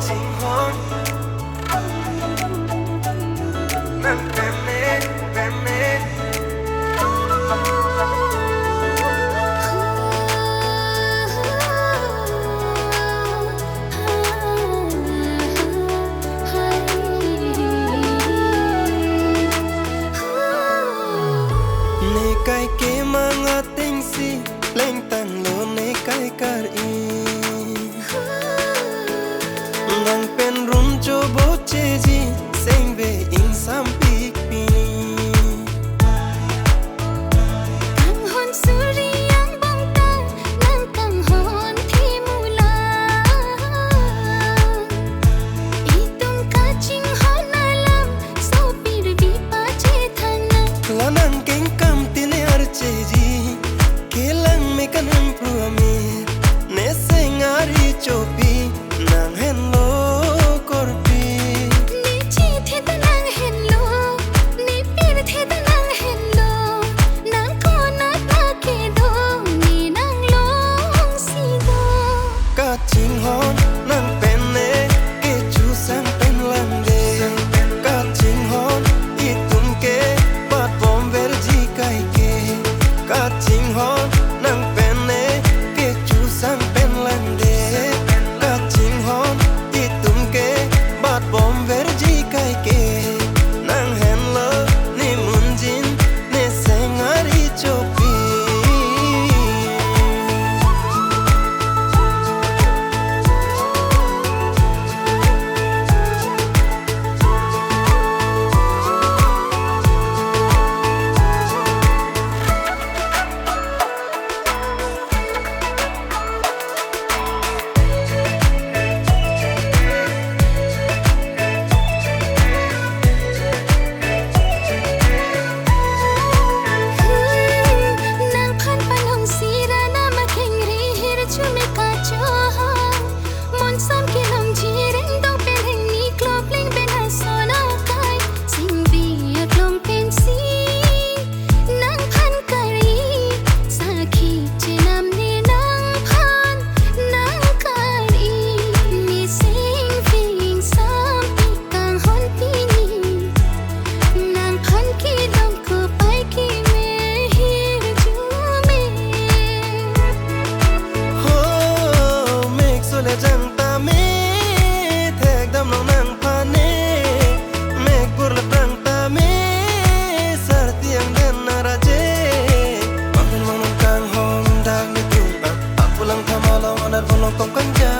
chính hôn nắng em mê ne kai ke manga ting si leng tan lo ne kai kar i nang pen rum cho bo che ji sing ve in sam pik pi kang hon suri yang bang ta nang kang hon thi mula itum ka ching hon alam so pir bi pa che thana la nang keng kam tile ar che ji ke lang me kanam pru me ne sengari chopi nang hen lo korpi ni chi the ta nang hen lo ni pir the ta nang hen lo nang ko na ta ke do ni nang long si do ka ching hon nang pen ne ke chu sang pen lang de ka ching hon I tum ke pat bom ver ji kai ke ka ching hon nang pen ne ke chu sang pen lang de ka ching hon I tum ke pat bom ver ji kai ke nang hen lo ni mun jin ne sengari chopi nang phan panong sira na makheng ri hir chu me ka cho mon sam ki lam ji reng dong pen heng ni klop ling ben ha so na kai sing bi a klom pen si nang phan kari sa khi che nam ne nang phan nang kari mi sing phing sam pi kang hon pi ni nang phan ki dong ko pai ki me hir chu me ho mek so le jang ta me thek dam long nang pha ne mek pur la prang ta me sar tiang den na ra je mang mang kang hom dag ni tu apulang thamala onar bolong kom kan ja